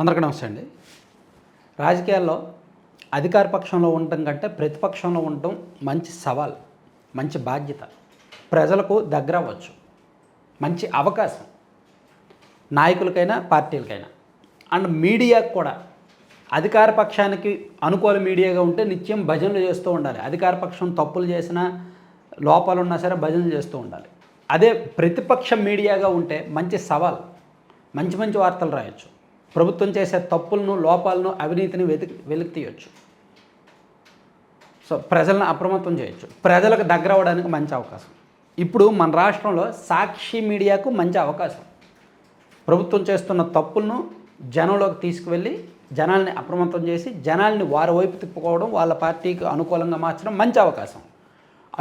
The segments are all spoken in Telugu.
అందరికీ నమస్తే అండి. రాజకీయాల్లో అధికార పక్షంలో ఉండటం కంటే ప్రతిపక్షంలో ఉండటం మంచి సవాల్, మంచి బాధ్యత. ప్రజలకు దగ్గర అవ్వచ్చు, మంచి అవకాశం నాయకులకైనా పార్టీలకైనా. అండ్ మీడియాకు కూడా అధికార పక్షానికి అనుకూల మీడియాగా ఉంటే నిత్యం భజనలు చేస్తూ ఉండాలి. అధికార పక్షం తప్పులు చేసినా లోపాలు ఉన్నా సరే భజనలు చేస్తూ ఉండాలి. అదే ప్రతిపక్ష మీడియాగా ఉంటే మంచి సవాల్, మంచి మంచి వార్తలు రాయొచ్చు, ప్రభుత్వం చేసే తప్పులను, లోపాలను, అవినీతిని వెలికి తీయొచ్చు. సో ప్రజలను అప్రమత్తం చేయొచ్చు, ప్రజలకు దగ్గర అవ్వడానికి మంచి అవకాశం. ఇప్పుడు మన రాష్ట్రంలో సాక్షి మీడియాకు మంచి అవకాశం. ప్రభుత్వం చేస్తున్న తప్పులను జనంలోకి తీసుకువెళ్ళి జనాల్ని అప్రమత్తం చేసి జనాల్ని వారి వైపు తిప్పుకోవడం, వాళ్ళ పార్టీకి అనుకూలంగా మార్చడం మంచి అవకాశం.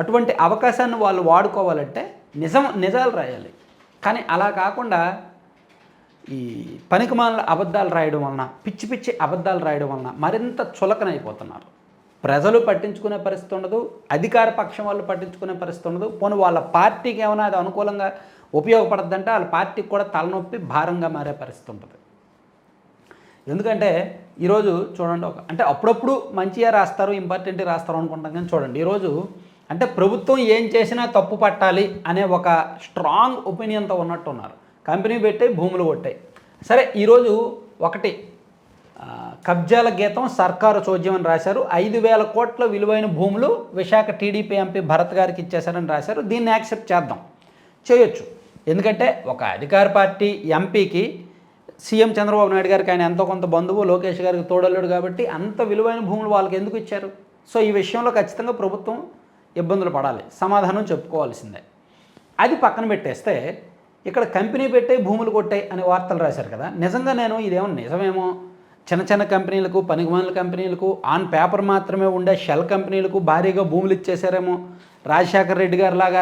అటువంటి అవకాశాన్ని వాళ్ళు వాడుకోవాలంటే నిజాలు రాయాలి. కానీ అలా కాకుండా ఈ పనికిమాలిన అబద్ధాలు రాయడం వలన, పిచ్చి పిచ్చి అబద్ధాలు రాయడం వలన మరింత చులకనైపోతున్నారు. ప్రజలు పట్టించుకునే పరిస్థితి ఉండదు, అధికార పక్షం వాళ్ళు పట్టించుకునే పరిస్థితి ఉండదు. పోనీ వాళ్ళ పార్టీకి ఏమైనా అది అనుకూలంగా ఉపయోగపడద్దంటే వాళ్ళ పార్టీకి కూడా తలనొప్పి, భారంగా మారే పరిస్థితి ఉంటుంది. ఎందుకంటే ఈరోజు చూడండి, అంటే అప్పుడప్పుడు మంచిగా రాస్తారు, ఇంపార్టెంట్ రాస్తారు అనుకుంటాం. కానీ చూడండి, ఈరోజు అంటే ప్రభుత్వం ఏం చేసినా తప్పు పట్టాలి అనే ఒక స్ట్రాంగ్ ఒపీనియన్తో ఉన్నట్టున్నారు. కంపెనీ పెట్టాయి, భూములు కొట్టాయి. సరే, ఈరోజు ఒకటి కబ్జాల గీతం సర్కారు చోద్యం అని రాశారు. 5,000 కోట్ల విలువైన భూములు విశాఖ టీడీపీ ఎంపీ భరత్ గారికి ఇచ్చేశారని రాశారు. దీన్ని యాక్సెప్ట్ చేయొచ్చు. ఎందుకంటే ఒక అధికార పార్టీ ఎంపీకి సీఎం చంద్రబాబు నాయుడు గారికి ఆయన ఎంతో కొంత బంధువు, లోకేష్ గారికి తోడల్లుడు కాబట్టి అంత విలువైన భూములు వాళ్ళకి ఎందుకు ఇచ్చారు? సో ఈ విషయంలో ఖచ్చితంగా ప్రభుత్వం ఇబ్బందులు పడాలి, సమాధానం చెప్పుకోవాల్సిందే. అది పక్కన పెట్టేస్తే ఇక్కడ కంపెనీ పెట్టే భూములు కొట్టాయి అనే వార్తలు రాశారు కదా. నిజంగా నేను ఇదేమో నిజమేమో, చిన్న చిన్న కంపెనీలకు, పనికిమాలిన కంపెనీలకు, ఆన్ పేపర్ మాత్రమే ఉండే షెల్ కంపెనీలకు భారీగా భూములు ఇచ్చేశారేమో, రాజశేఖర రెడ్డి గారి లాగా,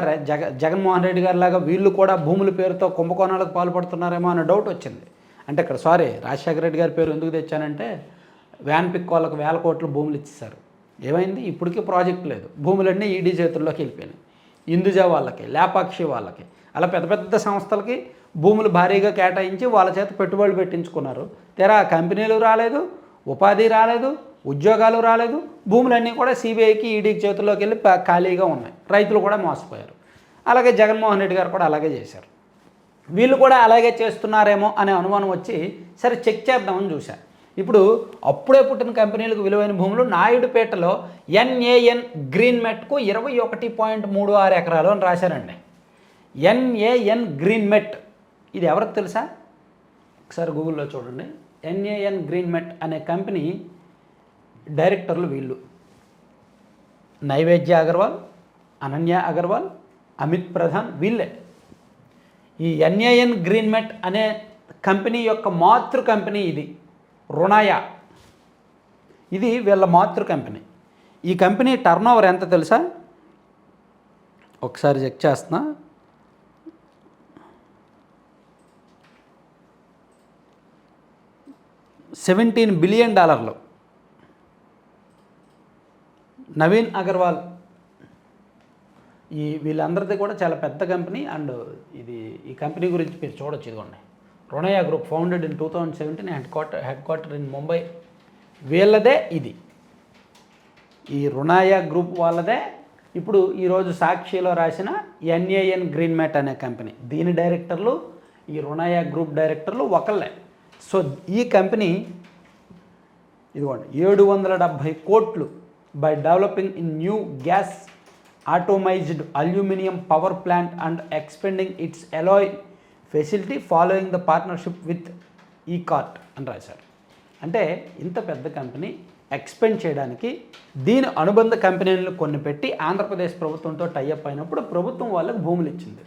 జగన్మోహన్ రెడ్డి గారి లాగా వీళ్ళు కూడా భూముల పేరుతో కుంభకోణాలకు పాల్పడుతున్నారేమో అనే డౌట్ వచ్చింది. అంటే ఇక్కడ రాజశేఖర రెడ్డి గారి పేరు ఎందుకు తెచ్చానంటే, వ్యాన్ పిక్ వాళ్ళకు 1,000 కోట్ల భూములు ఇచ్చేశారు. ఏమైంది? ఇప్పటికీ ప్రాజెక్ట్ లేదు, భూములన్నీ ఈడీ చేతుల్లోకి వెళ్ళిపోయినాయి. ఇందుజా వాళ్ళకి, లేపాక్షి వాళ్ళకి, అలా పెద్ద పెద్ద సంస్థలకి భూములు భారీగా కేటాయించి వాళ్ళ చేత పెట్టుబడులు పెట్టించుకున్నారు. తెరా కంపెనీలు రాలేదు, ఉపాధి రాలేదు, ఉద్యోగాలు రాలేదు, భూములన్నీ కూడా సిబిఐకి, ఈడీకి చేతుల్లోకి వెళ్ళి ఖాళీగా ఉన్నాయి. రైతులు కూడా మోసపోయారు. అలాగే జగన్మోహన్ రెడ్డి గారు కూడా అలాగే చేశారు. వీళ్ళు కూడా అలాగే చేస్తున్నారేమో అనే అనుమానం వచ్చి సరే చెక్ చేద్దామని చూశారు. ఇప్పుడు అప్పుడే పుట్టిన కంపెనీలకు విలువైన భూములు నాయుడుపేటలో NAN గ్రీన్ మెట్కు 21.36 ఎకరాలు అని రాశారండి. NAN గ్రీన్ మెట్ ఇది ఎవరికి తెలుసా? ఒకసారి గూగుల్లో చూడండి. NAN గ్రీన్ మెట్ అనే కంపెనీ డైరెక్టర్లు వీళ్ళు: నైవేద్య అగర్వాల్, అనన్య అగర్వాల్, అమిత్ ప్రధాన్. వీళ్ళే ఈ NAN గ్రీన్ మెట్ అనే కంపెనీ యొక్క మాతృ కంపెనీ ఇది రుణాయా. ఇది వీళ్ళ మాతృ కంపెనీ. ఈ కంపెనీ టర్నోవర్ ఎంత తెలుసా? ఒకసారి చెక్ చేస్తున్నా. $17 బిలియన్. నవీన్ అగర్వాల్ వీళ్ళందరిది కూడా చాలా పెద్ద కంపెనీ. అండ్ ఈ కంపెనీ గురించి మీరు చూడొచ్చు. ఇదిగోండి, Runaya group founded in 2017, head quarter in Mumbai. వీళ్ళదే ఇది, ఈ రుణాయా గ్రూప్ వాళ్ళదే. ఇప్పుడు ఈరోజు సాక్షిలో రాసిన NAN గ్రీన్ మెట్ అనే కంపెనీ, దీని డైరెక్టర్లు, ఈ రుణాయా గ్రూప్ డైరెక్టర్లు ఒకళ్ళే. సో ఈ కంపెనీ ఇదిగోండి 770 కోట్లు by developing in new gas atomized aluminium power plant and expending its alloy facility following the partnership with Ekart అని రాశారు. అంటే ఇంత పెద్ద కంపెనీ ఎక్స్పెండ్ చేయడానికి దీని అనుబంధ కంపెనీలను కొన్ని పెట్టి ఆంధ్రప్రదేశ్ ప్రభుత్వంతో టైఅప్ అయినప్పుడు ప్రభుత్వం వాళ్ళకి భూములు ఇచ్చింది.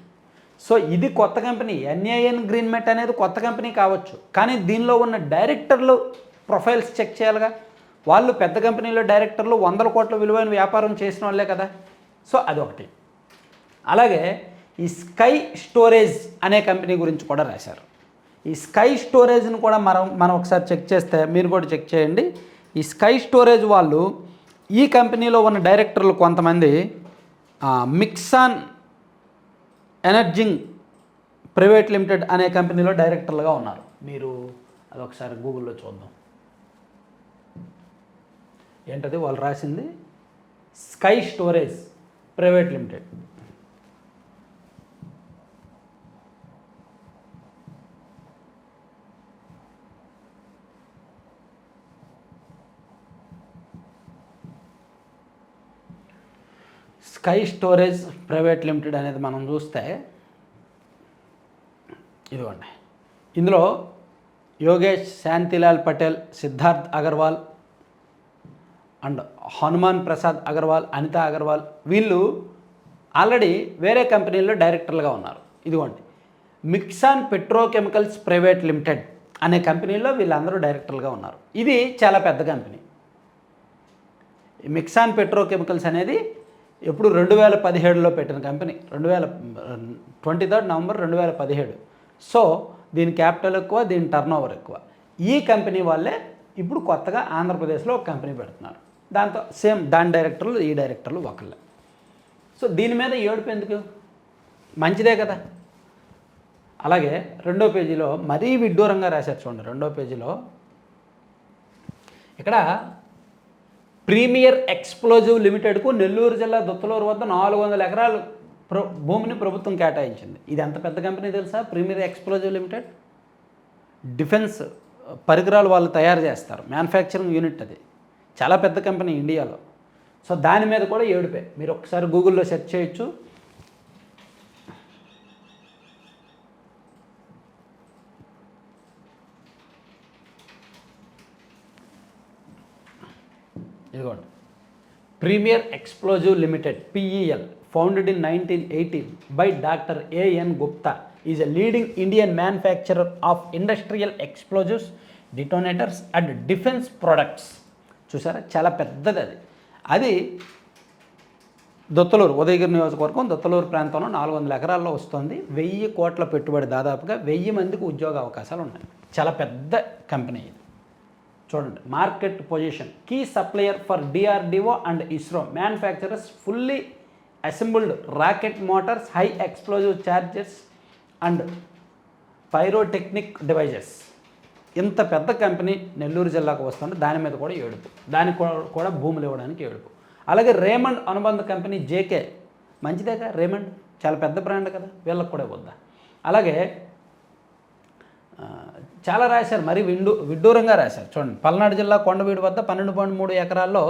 సో ఇది కొత్త కంపెనీ. NAN గ్రీన్ మెట్ అనేది కొత్త కంపెనీ కావచ్చు, కానీ దీనిలో ఉన్న డైరెక్టర్లు ప్రొఫైల్స్ చెక్ చేయాలిగా. వాళ్ళు పెద్ద కంపెనీలో డైరెక్టర్లు 100 కోట్ల విలువైన వ్యాపారం చేసిన వాళ్ళే కదా. సో అదొకటి. అలాగే ఈ స్కై స్టోరేజ్ అనే కంపెనీ గురించి కూడా రాశారు. ఈ స్కై స్టోరేజ్ను కూడా మనం ఒకసారి చెక్ చేస్తే, మీరు కూడా చెక్ చేయండి. ఈ స్కై స్టోరేజ్ వాళ్ళు, ఈ కంపెనీలో ఉన్న డైరెక్టర్లు కొంతమంది మిక్సాన్ ఎనర్జింగ్ ప్రైవేట్ లిమిటెడ్ అనే కంపెనీలో డైరెక్టర్లుగా ఉన్నారు. మీరు అదొకసారి గూగుల్లో చూద్దాం. ఏంటది వాళ్ళు రాసింది? Sky storage private limited. Sky storage private limited అనేది మనం చూస్తే ఇదిగోండి, ఇందులో యోగేష్, శాంతిలాల్ పటేల్, సిద్ధార్థ్ అగర్వాల్ అండ్ హనుమాన్ ప్రసాద్ అగర్వాల్, అనితా అగర్వాల్ వీళ్ళు ఆల్రెడీ వేరే కంపెనీల్లో డైరెక్టర్లుగా ఉన్నారు. ఇదిగోండి, మిక్సాన్ పెట్రోకెమికల్స్ ప్రైవేట్ లిమిటెడ్ అనే కంపెనీలో వీళ్ళందరూ డైరెక్టర్లుగా ఉన్నారు. ఇది చాలా పెద్ద కంపెనీ. మిక్సాన్ పెట్రోకెమికల్స్ అనేది ఎప్పుడు 2017లో పెట్టిన కంపెనీ, 23 నవంబర్ 2017. సో దీని క్యాపిటల్ ఎక్కువ, దీని టర్నోవర్ ఎక్కువ. ఈ కంపెనీ వాళ్ళే ఇప్పుడు కొత్తగా ఆంధ్రప్రదేశ్లో ఒక కంపెనీ పెడుతున్నారు. దాంతో సేమ్ దాని డైరెక్టర్లు ఈ డైరెక్టర్లు ఒకళ్ళే. సో దీని మీద ఏడుపు ఎందుకు? మంచిదే కదా. అలాగే రెండో పేజీలో మరీ విడ్డూరంగా రాశారు చూడండి. రెండో పేజీలో ఇక్కడ ప్రీమియర్ ఎక్స్ప్లోజివ్ లిమిటెడ్కు నెల్లూరు జిల్లా దుత్తలూరు వద్ద 400 ఎకరాలు భూమిని ప్రభుత్వం కేటాయించింది. ఇది ఎంత పెద్ద కంపెనీ తెలుసా? ప్రీమియర్ ఎక్స్ప్లోజివ్ లిమిటెడ్ డిఫెన్స్ పరికరాలు వాళ్ళు తయారు చేస్తారు, మ్యానుఫ్యాక్చరింగ్ యూనిట్. అది చాలా పెద్ద కంపెనీ ఇండియాలో. సో దాని మీద కూడా ఏడుపే. మీరు ఒకసారి గూగుల్లో సెర్చ్ చేయొచ్చు. ఇదిగోండి, premier explosive limited PEL founded in 1918 by doctor A.N. Gupta is a leading Indian manufacturer of industrial explosives, detonators and defence products. చూసారా, చాలా పెద్దది అది. అది దొత్తలూరు, ఉదయగిరి నియోజకవర్గం దొత్తలూరు ప్రాంతంలో 400 ఎకరాల్లో వస్తుంది. 1000 కోట్ల పెట్టుబడి, దాదాపుగా 1000 మందికి ఉద్యోగ అవకాశాలు ఉన్నాయి. చాలా పెద్ద కంపెనీ ఇది. చూడండి, market position key supplier for DRDO and ISRO manufacturers fully assembled rocket motors, high explosive charges and pyrotechnic devices. ఇంత పెద్ద కంపెనీ నెల్లూరు జిల్లాకు వస్తుంటే దాని మీద కూడా ఏడుపు, దానికి కూడా భూములు ఇవ్వడానికి ఏడుపు. అలాగే రేమండ్ అనుబంధ కంపెనీ JK, మంచిదేగా రేమండ్, చాలా పెద్ద బ్రాండ్ కదా, వీళ్ళకి కూడా ఇవ్వద్దా? అలాగే చాలా రాశారు, మరి విడ్డూరంగా రాశారు. చూడండి, పల్నాడు జిల్లా కొండవీడు వద్ద 12.3 ఎకరాల్లో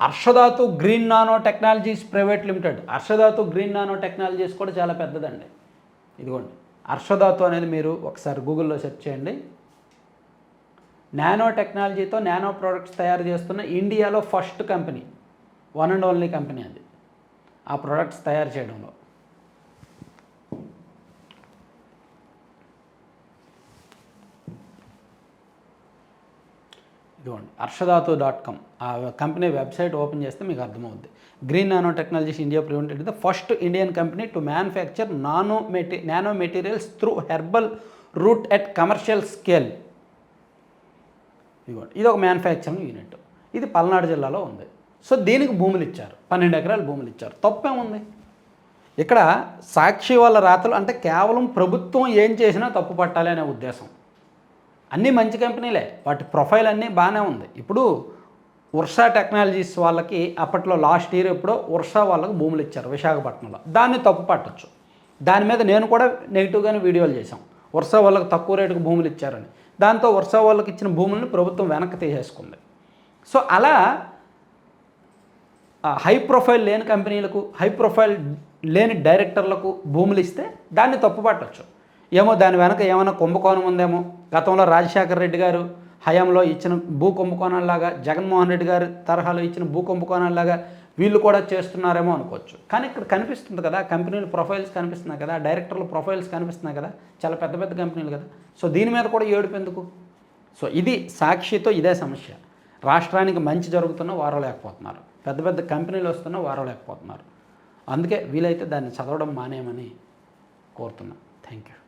Harshadhatu green nano technologies private limited. Harshadhatu green nano technologies కూడా చాలా పెద్దదండి. ఇదిగోండి, హర్షధాతు అనేది మీరు ఒకసారి గూగుల్లో సెర్చ్ చేయండి. నానో టెక్నాలజీతో నానో ప్రోడక్ట్స్ తయారు చేస్తున్న ఇండియాలో first company, one and only company అది ఆ ప్రోడక్ట్స్ తయారు చేయడంలో. ఇదిగోండి, హర్షధాతు.com ఆ కంపెనీ వెబ్సైట్ ఓపెన్ చేస్తే మీకు అర్థమవుద్ది. Green nano technologies India private the first Indian company to manufacture nano materials through herbal route at commercial scale. ఇదిగోండి, ఇది ఒక మ్యానుఫ్యాక్చరింగ్ యూనిట్. ఇది పల్నాడు జిల్లాలో ఉంది. సో దీనికి భూములు ఇచ్చారు, 12 ఎకరాలు భూములు ఇచ్చారు. తప్పేముంది? ఇక్కడ సాక్షి వాళ్ళ రాతలు అంటే కేవలం ప్రభుత్వం ఏం చేసినా తప్పు పట్టాలి అనే ఉద్దేశం. అన్నీ మంచి కంపెనీలే, వాటి ప్రొఫైల్ అన్నీ బాగానే ఉంది. ఇప్పుడు వర్షా టెక్నాలజీస్ వాళ్ళకి అప్పట్లో లాస్ట్ ఇయర్ ఎప్పుడో వర్షా వాళ్ళకి భూములు ఇచ్చారు విశాఖపట్నంలో. దాన్ని తప్పు పట్టచ్చు. దాని మీద నేను కూడా నెగిటివ్గానే వీడియోలు చేశాం. వర్షా వాళ్ళకి తక్కువ రేటుకు భూములు ఇచ్చారని. దాంతో వర్షా వాళ్ళకి ఇచ్చిన భూములను ప్రభుత్వం వెనక్కి తీసేసుకుంది. సో అలా హై ప్రొఫైల్ లేని కంపెనీలకు, హై ప్రొఫైల్ లేని డైరెక్టర్లకు భూములు ఇస్తే దాన్ని తప్పు పట్టచ్చు. ఏమో దాని వెనక ఏమైనా కుంభకోణం ఉందేమో, గతంలో రాజశేఖర రెడ్డి గారు హయాంలో ఇచ్చిన భూ కుంభకోణాల్లాగా, జగన్మోహన్ రెడ్డి గారి తరహాలో ఇచ్చిన భూ కుంభకోణాల్లాగా వీళ్ళు కూడా చేస్తున్నారేమో అనుకోవచ్చు. కానీ ఇక్కడ కనిపిస్తుంది కదా, కంపెనీల ప్రొఫైల్స్ కనిపిస్తున్నాయి కదా, డైరెక్టర్ల ప్రొఫైల్స్ కనిపిస్తున్నాయి కదా, చాలా పెద్ద పెద్ద కంపెనీలు కదా. సో దీని మీద కూడా ఏడుపు ఎందుకు? సో ఇది సాక్షితో ఇదే సమస్య. రాష్ట్రానికి మంచి జరుగుతున్నా వారలేకపోతున్నారు, పెద్ద పెద్ద కంపెనీలు వస్తున్నా వారలేకపోతున్నారు. అందుకే వీలైతే దాన్ని చదవడం మానేయమని కోరుతున్నాను. Thank you.